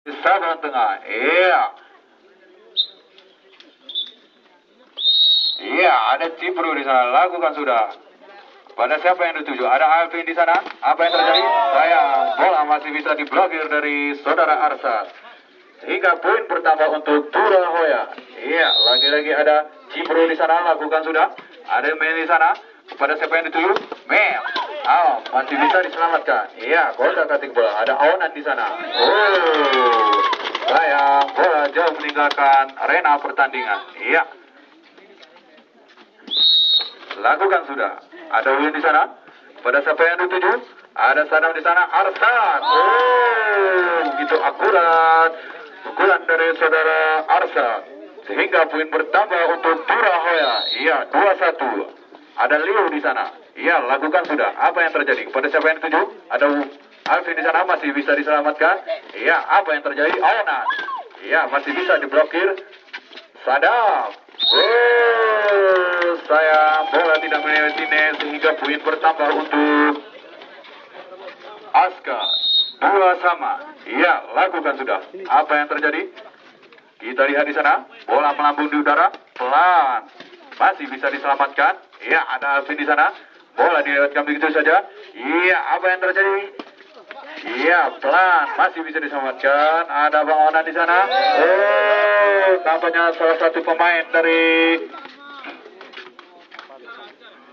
Sabang tengah. Iya. Iya, ada Cipru di sana. Lakukan sudah. Pada siapa yang dituju? Ada Alvin di sana. Apa yang terjadi? Sayang, bola masih bisa diblokir dari saudara Arsad. Hingga poin bertambah untuk Turahoya. Iya, lagi-lagi ada Cipru di sana. Lakukan sudah. Ada Mel di sana. Pada siapa yang dituju? Mel. Oh, masih bisa diselamatkan. Iya, kotak katik bola. Ada Aonan di sana. Oh, sayang, bola jauh meninggalkan arena pertandingan. Iya. Lakukan sudah. Ada Win di sana. Pada siapa yang dituju? Ada Sadam di sana. Arsad. Oh, begitu akurat. Pukulan dari saudara Arsad. Sehingga poin bertambah untuk Turahoya. Iya, 2-1. Ada Leo di sana. Iya, lakukan sudah. Apa yang terjadi? Pada siapa yang dituju? Ada Alvin di sana, masih bisa diselamatkan. Iya, apa yang terjadi? Aonan. Iya, masih bisa diblokir. Sadam. Oh, sayang, bola tidak melewati net sehingga poin bertambah untuk Aska. 2-2. Iya, lakukan sudah. Apa yang terjadi? Kita lihat di sana, bola melambung di udara, pelan. Masih bisa diselamatkan. Iya, ada Alvin di sana. Bola dilewatkan begitu saja. Iya, apa yang terjadi? Iya, pelan. Masih bisa diselamatkan. Ada Bang Onan di sana. Oh, tampaknya salah satu pemain dari...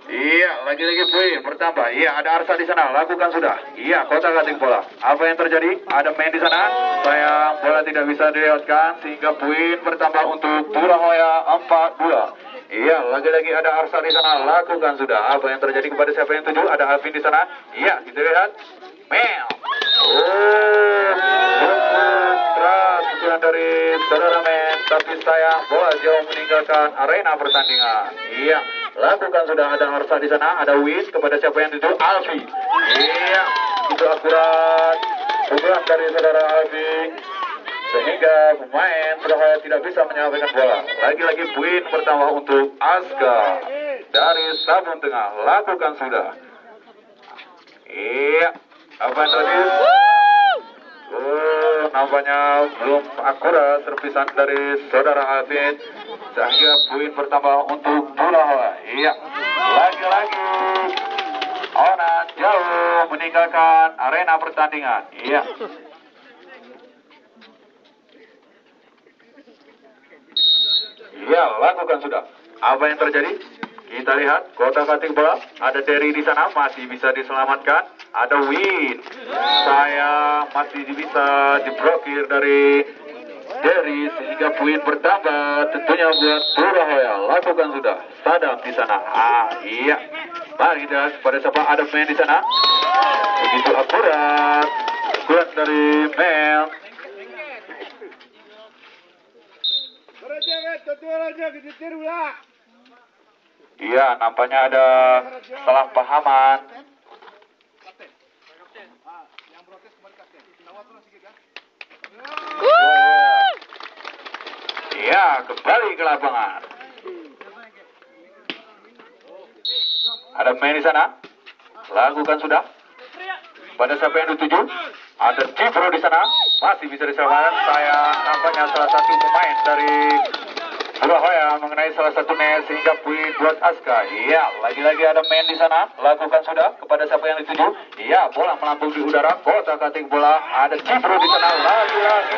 Iya, lagi-lagi poin bertambah. Iya, ada Arsa di sana. Lakukan sudah. Iya, kotak kating bola. Apa yang terjadi? Ada main di sana. Sayang, bola tidak bisa dilewatkan sehingga poin bertambah untuk Turahoya 4-2. Iya, lagi-lagi ada Arsa di sana. Lakukan sudah. Apa yang terjadi kepada siapa yang tuju? Ada Alvin di sana. Iya, kita lihat. Mel. Oh, keras pukulan dari saudara Men. Tapi sayang, bola jauh meninggalkan arena pertandingan. Iya. Lakukan sudah, ada Arsa di sana, ada Win kepada siapa yang dituju? Alfi. Iya, itu akurat pukulan dari saudara Alfi sehingga pemain Surabaya tidak bisa menyampaikan bola. Lagi-lagi poin bertambah untuk Aska dari Sabun Tengah. Lakukan sudah. Iya, apa yang terjadi? Oh, nampaknya belum akurat servisan dari saudara Alvin sehingga poin bertambah untuk Turahoya. Iya, lagi-lagi Onan jauh meninggalkan arena pertandingan. Iya. Iya, lakukan sudah. Apa yang terjadi? Kita lihat kotak kating bola. Ada Derry di sana, masih bisa diselamatkan. Ada Win. Saya masih bisa diblokir dari Derry sehingga poin bertambah. Tentunya buat Turahoya. Lakukan sudah. Sadam di sana. Iya. Mari dan pada siapa ada main di sana. Begitu akurat. Akurat dari Mel. Iya, nampaknya ada salah pahaman. Iya, kembali ke lapangan. Ada main di sana. Lakukan sudah. Pada siapa yang dituju? Ada Cipro di sana. Masih bisa diselamatkan. Saya nampaknya salah satu pemain dari Surabaya mengenai salah satu net sehingga poin buat Aska. Iya, lagi-lagi ada main di sana. Lakukan sudah. Kepada siapa yang dituju? Iya, bola melambung di udara. Kotak kating bola. Ada Cipro di sana. Lagi-lagi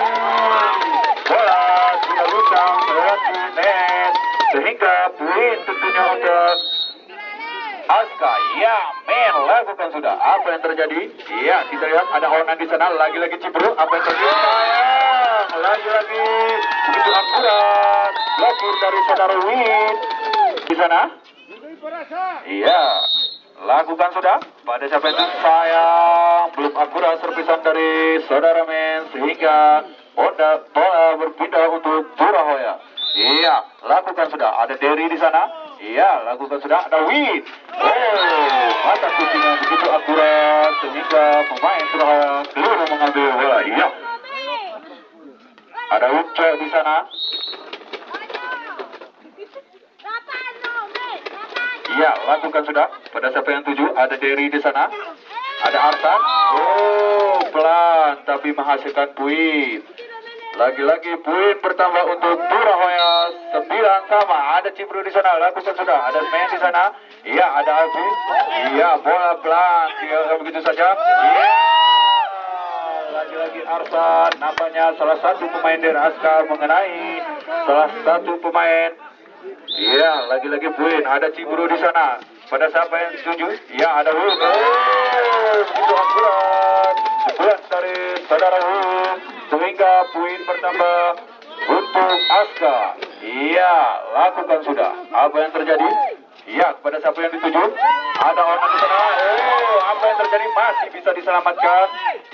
bola sudah luncang melewati net sehingga poin tentunya untuk Aska. Ya, men, lakukan sudah. Apa yang terjadi? Iya, kita lihat ada Onan di sana. Lagi-lagi Cipro. Apa yang terjadi? Sayang, lagi-lagi begitu akurat. Blokir dari saudara Win di sana. Iya, lakukan sudah. Pada siapa itu? Sayang, belum akurat servisan dari saudara Men sehingga bola berpindah untuk Turahoya. Iya, lakukan sudah. Ada Derry di sana. Iya, lakukan sudah. Ada Win. Oh, mata kucingnya begitu akurat sehingga pemain Turahoya keliru mengambil bola. Iya. Ada Uce di sana. Iya, lakukan sudah. Pada siapa yang tuju? Ada Derry di sana. Ada Arsan. Oh, pelan tapi menghasilkan poin. Lagi-lagi poin bertambah untuk Turahoya 9 sama. Ada Cibru di sana, lakukan sudah. Ada Smen di sana. Iya, ada Alfi. Iya, bola pelan. Tinggal begitu saja. Iya. Lagi-lagi Arsan. Nampaknya salah satu pemain dari Aska mengenai salah satu pemain. Iya, lagi-lagi poin. Ada Cibru di sana. Pada siapa yang setuju? Iya, ada Wul. Begitu akurat. Sebelas dari saudara Wul. Sehingga poin bertambah untuk Aska. Iya, lakukan sudah. Apa yang terjadi? Iya, kepada siapa yang dituju? Ada orang di sana. Oh, apa yang terjadi? Masih bisa diselamatkan.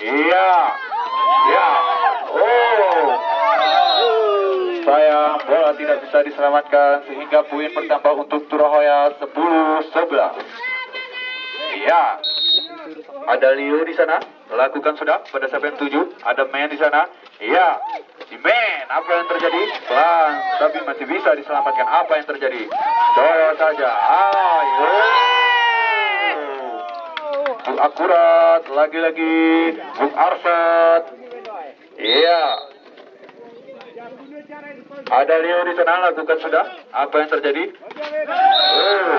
Iya. Ya. Oh. Sayang, bola tidak bisa diselamatkan sehingga poin bertambah untuk Turahoya 10-11. Iya. Ada Leo di sana, lakukan sudah. Pada siapa yang tuju? Ada Men di sana. Iya. Si Men, apa yang terjadi? Pelan, tapi masih bisa diselamatkan. Apa yang terjadi? Coba saja. Ayo. Buk akurat, lagi-lagi Buk Arsat. Iya. Ada Leo di sana, lakukan sudah. Apa yang terjadi? Oh,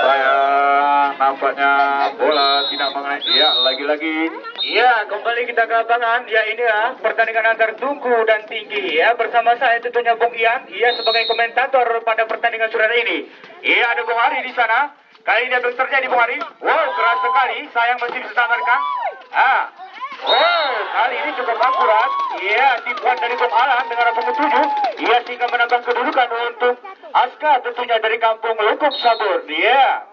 sayang, nampaknya bola tidak mengenai. Iya, lagi-lagi. Iya, kembali kita ke lapangan. Ya, inilah pertandingan antar Tungku dan Tinggi. Ya, bersama saya tentunya Bung Ian. Ia sebagai komentator pada pertandingan saudara ini. Iya, ada Bung Hari di sana. Kali ini belum terjadi Bung Hari. Wow, keras sekali. Sayang masih bisa selamatkan. Wow, kali ini cukup akurat. Iya, tipuan dari Bung Alan dengan nomor 7. Iya, sehingga menambah kedudukan untuk Aska tentunya dari kampung Lukuk Sabur. Iya.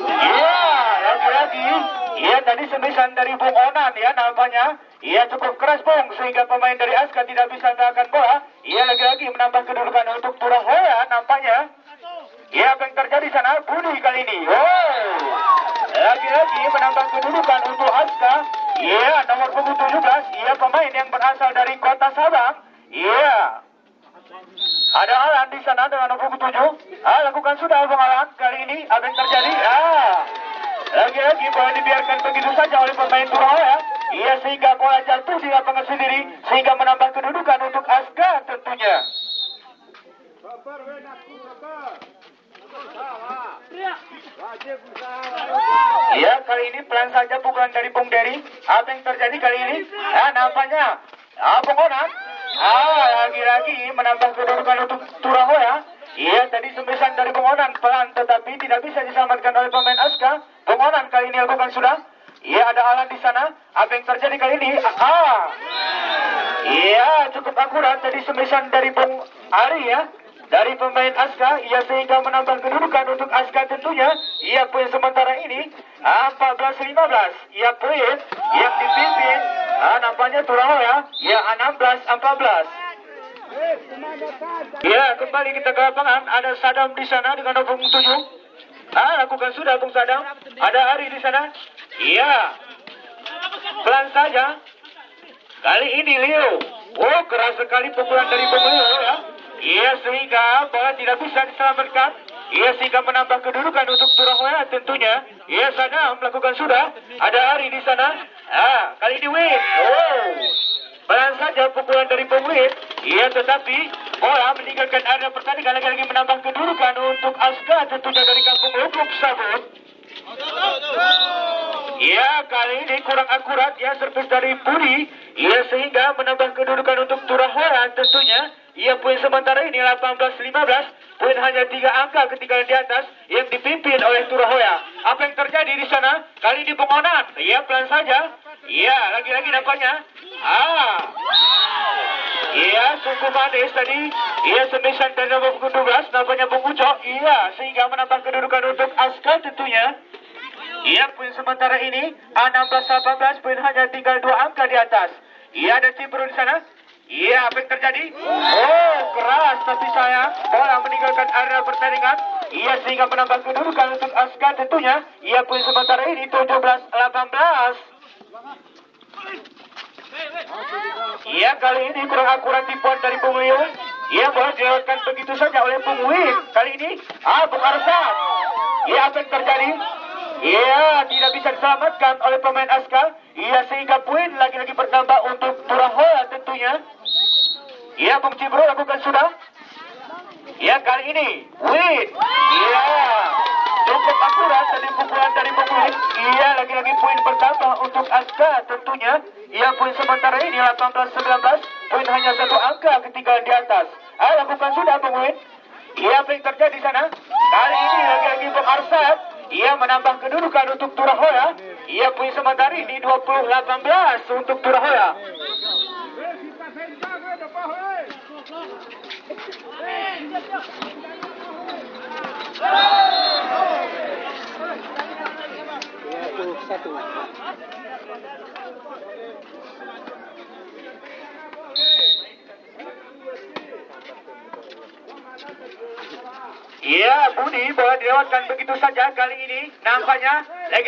Iya, lagi-lagi. Iya, tadi semisan dari Bung Onan ya nampaknya. Iya, cukup keras Bung sehingga pemain dari Aska tidak bisa mendapatkan bola. Iya, lagi-lagi menambah kedudukan untuk Turahoya nampaknya. Iya, apa yang terjadi sana? Budi kali ini. Wow. Lagi-lagi menambah kedudukan untuk Aska. Iya, nomor punggung 17. Iya, pemain yang berasal dari Kota Sabang. Iya. Ada Alan di sana dengan nomor punggung 7. Lakukan sudah Bung Alan. Kali ini apa yang terjadi? Lagi-lagi bola dibiarkan begitu saja oleh pemain Turahoya. Iya, sehingga bola jatuh di lapangan sendiri. Sehingga menambah kedudukan untuk Aska tentunya. Iya, kali ini pelan saja pukulan dari Bung Dery. Apa yang terjadi kali ini? Nampaknya Bung Onan. Lagi-lagi menambah kedudukan untuk Turahoya. Iya, tadi semisan dari Bung Onan pelan tetapi tidak bisa diselamatkan oleh pemain Aska. Bung Onan kali ini lakukan sudah. Iya, ada Alan di sana. Apa yang terjadi kali ini? Iya, cukup akurat tadi semisan dari Bung Ari ya. Dari pemain Aska, ia sehingga menambah kedudukan untuk Aska tentunya. Ia poin sementara ini 14-15. Ia poin yang dipimpin nampaknya Turahoya. Ia 16-14. Ya, kembali kita ke lapangan. Ada Sadam di sana dengan nomor 7. Lakukan sudah Bung Sadam. Ada Ari di sana. Iya. Pelan saja. Kali ini Leo. Oh, keras sekali pukulan dari Bung Leo ya. Iya, sehingga bola tidak bisa diselamatkan. Iya, sehingga menambah kedudukan untuk Turahoya tentunya. Iya, Sadam melakukan sudah. Ada Ari di sana. Kali ini Win. Oh, pelan saja pukulan dari Bung Win. Iya, tetapi bola meninggalkan area pertandingan. Lagi-lagi menambah kedudukan untuk Aska tentunya dari kampung Lukuk Sabun. Iya, kali ini kurang akurat ya servis dari Budi. Iya, sehingga menambah kedudukan untuk Turahoya tentunya. Ia poin sementara ini 18-15. Poin hanya 3 angka ketinggalan di atas yang dipimpin oleh Turahoya. Apa yang terjadi di sana? Kali ini Bung Onan. Iya, pelan saja. Iya, lagi-lagi nampaknya. Iya, cukup manis tadi. Iya, semisan dari nomor 12. Nampaknya Bung Uco. Iya, sehingga menambah kedudukan untuk Aska tentunya. Iya, poin sementara ini 16-18. Poin hanya tinggal 2 angka di atas. Iya, ada Cibru di sana. Iya, apa yang terjadi? Oh, keras tapi sayang bola meninggalkan area pertandingan. Iya, sehingga menambah kedudukan untuk Aska tentunya. Iya, poin sementara ini 17-18. Iya, kali ini kurang akurat tipuan dari Bung Leo. Iya, bola dilewatkan begitu saja oleh Bung Win. Kali ini Bung Arsat. Iya, apa yang terjadi? Ia tidak bisa diselamatkan oleh pemain Aska. Ia sehingga poin lagi-lagi bertambah untuk Turahoya tentunya. Ia Bung Cibro lakukan sudah. Ya kali ini win. Iya cukup akurat tadi pukulan dari Bung Win. Iya lagi-lagi poin bertambah untuk Aska tentunya. Ia poin sementara ini 18-19. Poin hanya satu angka ketinggalan di atas. Lakukan sudah Bung Win. Iya apa yang terjadi di sana? Kali ini lagi-lagi Bung Arsad. Ia menambah kedudukan untuk Turahoya. Ia poin sementara ini 20-18 untuk Turahoya. Iya, Budi bola dilewatkan begitu saja kali ini. Nampaknya lagi